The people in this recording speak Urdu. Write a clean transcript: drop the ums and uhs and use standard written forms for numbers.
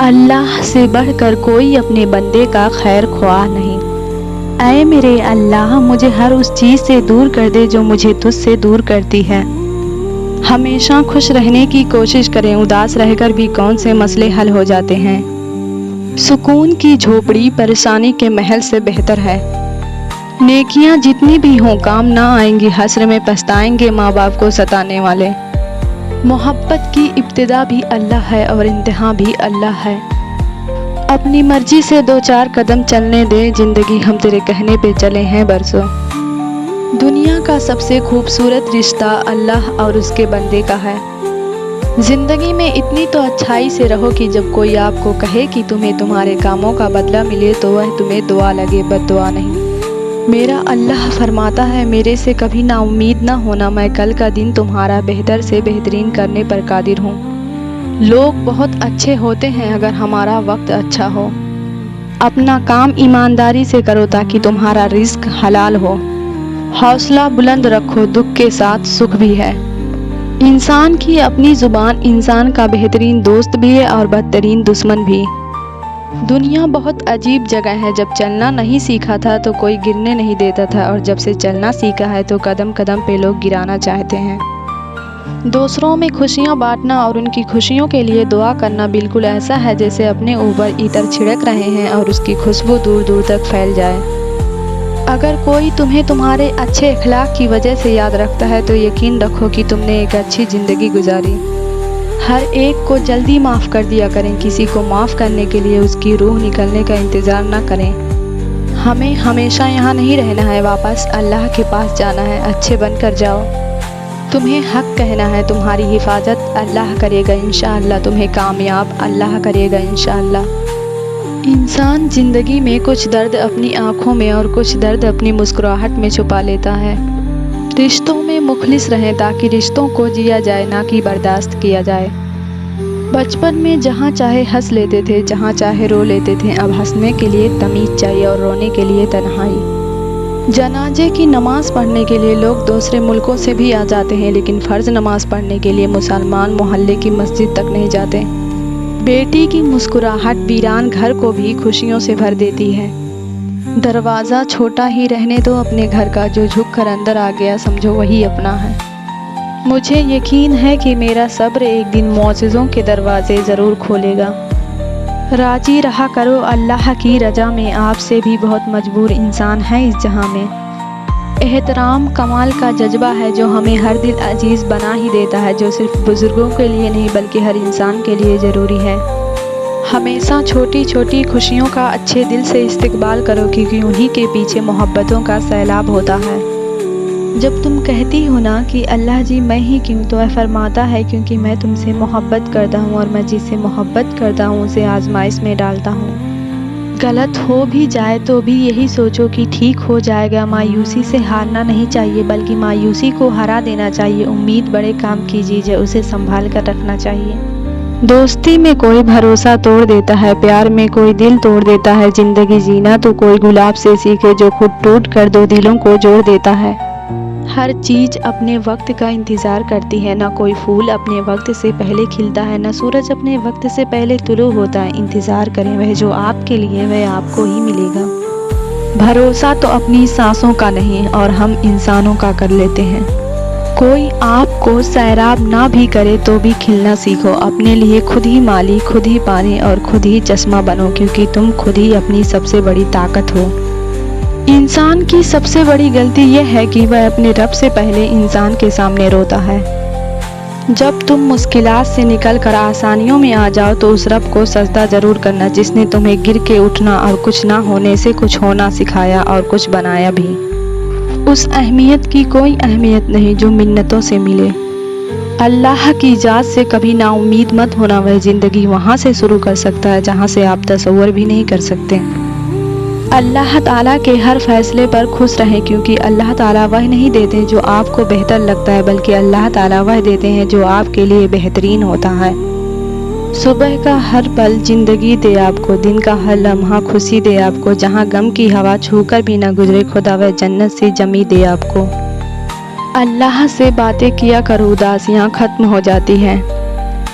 اللہ سے بڑھ کر کوئی اپنے بندے کا خیر خواہ نہیں۔ اے میرے اللہ، مجھے ہر اس چیز سے دور کر دے جو مجھے تجھ سے دور کرتی ہے۔ ہمیشہ خوش رہنے کی کوشش کریں، اداس رہ کر بھی کون سے مسئلے حل ہو جاتے ہیں۔ سکون کی جھوپڑی پریشانی کے محل سے بہتر ہے۔ نیکیاں جتنی بھی ہوں کام نہ آئیں گی، حشر میں پچھتائیں گے ماں باپ کو ستانے والے۔ محبت کی ابتدا بھی اللہ ہے اور انتہا بھی اللہ ہے۔ اپنی مرضی سے دو چار قدم چلنے دے، زندگی ہم تیرے کہنے پہ چلے ہیں برسوں۔ دنیا کا سب سے خوبصورت رشتہ اللہ اور اس کے بندے کا ہے۔ زندگی میں اتنی تو اچھائی سے رہو کہ جب کوئی آپ کو کہے کہ تمہیں تمہارے کاموں کا بدلہ ملے تو وہ تمہیں دعا لگے، بد دعا نہیں۔ میرا اللہ فرماتا ہے، میرے سے کبھی نا امید نہ ہونا، میں کل کا دن تمہارا بہتر سے بہترین کرنے پر قادر ہوں۔ لوگ بہت اچھے ہوتے ہیں اگر ہمارا وقت اچھا ہو۔ اپنا کام ایمانداری سے کرو تاکہ تمہارا رزق حلال ہو۔ حوصلہ بلند رکھو، دکھ کے ساتھ سکھ بھی ہے۔ انسان کی اپنی زبان انسان کا بہترین دوست بھی ہے اور بدترین دشمن بھی۔ دنیا بہت عجیب جگہ ہے، جب چلنا نہیں سیکھا تھا تو کوئی گرنے نہیں دیتا تھا، اور جب سے چلنا سیکھا ہے تو قدم قدم پہ لوگ گرانا چاہتے ہیں۔ دوسروں میں خوشیاں بانٹنا اور ان کی خوشیوں کے لیے دعا کرنا بالکل ایسا ہے جیسے اپنے اوپر عطر چھڑک رہے ہیں اور اس کی خوشبو دور دور تک پھیل جائے۔ اگر کوئی تمہیں تمہارے اچھے اخلاق کی وجہ سے یاد رکھتا ہے تو یقین رکھو کہ تم نے ایک اچھی زندگی گزاری۔ ہر ایک کو جلدی معاف کر دیا کریں، کسی کو معاف کرنے کے لیے اس کی روح نکلنے کا انتظار نہ کریں۔ ہمیں ہمیشہ یہاں نہیں رہنا ہے، واپس اللہ کے پاس جانا ہے، اچھے بن کر جاؤ۔ تمہیں حق کہنا ہے، تمہاری حفاظت اللہ کرے گا انشاءاللہ، تمہیں کامیاب اللہ کرے گا انشاءاللہ۔ انسان زندگی میں کچھ درد اپنی آنکھوں میں اور کچھ درد اپنی مسکراہٹ میں چھپا لیتا ہے۔ رشتوں میں مخلص رہیں تاکہ رشتوں کو جیا جائے نہ کہ برداشت کیا جائے۔ بچپن میں جہاں چاہے ہنس لیتے تھے، جہاں چاہے رو لیتے تھے، اب ہنسنے کے لیے تمیز چاہیے اور رونے کے لیے تنہائی۔ جنازے کی نماز پڑھنے کے لیے لوگ دوسرے ملکوں سے بھی آ جاتے ہیں، لیکن فرض نماز پڑھنے کے لیے مسلمان محلے کی مسجد تک نہیں جاتے۔ بیٹی کی مسکراہٹ ویران گھر کو بھی خوشیوں سے بھر دیتی ہے۔ دروازہ چھوٹا ہی رہنے دو اپنے گھر کا، جو جھک کر اندر آ گیا سمجھو وہی اپنا ہے۔ مجھے یقین ہے کہ میرا صبر ایک دن معجزوں کے دروازے ضرور کھولے گا۔ راضی رہا کرو اللہ کی رضا میں، آپ سے بھی بہت مجبور انسان ہے اس جہاں میں۔ احترام کمال کا جذبہ ہے جو ہمیں ہر دل عزیز بنا ہی دیتا ہے، جو صرف بزرگوں کے لیے نہیں بلکہ ہر انسان کے لیے ضروری ہے۔ ہمیشہ چھوٹی چھوٹی خوشیوں کا اچھے دل سے استقبال کرو، کیونکہ انہی کے پیچھے محبتوں کا سیلاب ہوتا ہے۔ جب تم کہتی ہو نا کہ اللہ جی میں ہی کیوں، تو وہ فرماتا ہے کیونکہ میں تم سے محبت کرتا ہوں اور میں جس سے محبت کرتا ہوں اسے آزمائش میں ڈالتا ہوں۔ غلط ہو بھی جائے تو بھی یہی سوچو کہ ٹھیک ہو جائے گا۔ مایوسی سے ہارنا نہیں چاہیے بلکہ مایوسی کو ہرا دینا چاہیے۔ امید بڑے کام کی چیز ہے، اسے سنبھال کر رکھنا چاہیے۔ دوستی میں کوئی بھروسہ توڑ دیتا ہے، پیار میں کوئی دل توڑ دیتا ہے، زندگی جینا تو کوئی گلاب سے سیکھے جو خود ٹوٹ کر دو دلوں کو جوڑ دیتا ہے۔ ہر چیز اپنے وقت کا انتظار کرتی ہے، نہ کوئی پھول اپنے وقت سے پہلے کھلتا ہے، نہ سورج اپنے وقت سے پہلے طلوع ہوتا ہے۔ انتظار کریں، وہ جو آپ کے لیے وہ آپ کو ہی ملے گا۔ بھروسہ تو اپنی سانسوں کا نہیں اور ہم انسانوں کا کر لیتے ہیں۔ کوئی آپ کو سیراب نہ بھی کرے تو بھی کھلنا سیکھو۔ اپنے لیے خود ہی مالی، خود ہی پانی اور خود ہی چشمہ بنو، کیونکہ تم خود ہی اپنی سب سے بڑی طاقت ہو۔ انسان کی سب سے بڑی غلطی یہ ہے کہ وہ اپنے رب سے پہلے انسان کے سامنے روتا ہے۔ جب تم مشکلات سے نکل کر آسانیوں میں آ جاؤ تو اس رب کو سجدہ ضرور کرنا جس نے تمہیں گر کے اٹھنا اور کچھ نہ ہونے سے کچھ ہونا سکھایا اور کچھ بنایا بھی۔ اس اہمیت کی کوئی اہمیت نہیں جو منتوں سے ملے۔ اللہ کی ذات سے کبھی نا امید مت ہونا، وہ زندگی وہاں سے شروع کر سکتا ہے جہاں سے آپ تصور بھی نہیں کر سکتے۔ اللہ تعالیٰ کے ہر فیصلے پر خوش رہیں، کیونکہ اللہ تعالیٰ وہ نہیں دیتے جو آپ کو بہتر لگتا ہے بلکہ اللہ تعالیٰ وہ دیتے ہیں جو آپ کے لیے بہترین ہوتا ہے۔ صبح کا ہر پل زندگی دے آپ کو، دن کا ہر لمحہ خوشی دے آپ کو، جہاں غم کی ہوا چھو کر بھی نہ گزرے خدا وہ جنت سے جمی دے آپ کو۔ اللہ سے باتیں کیا کرو، اداسیاں ختم ہو جاتی ہیں۔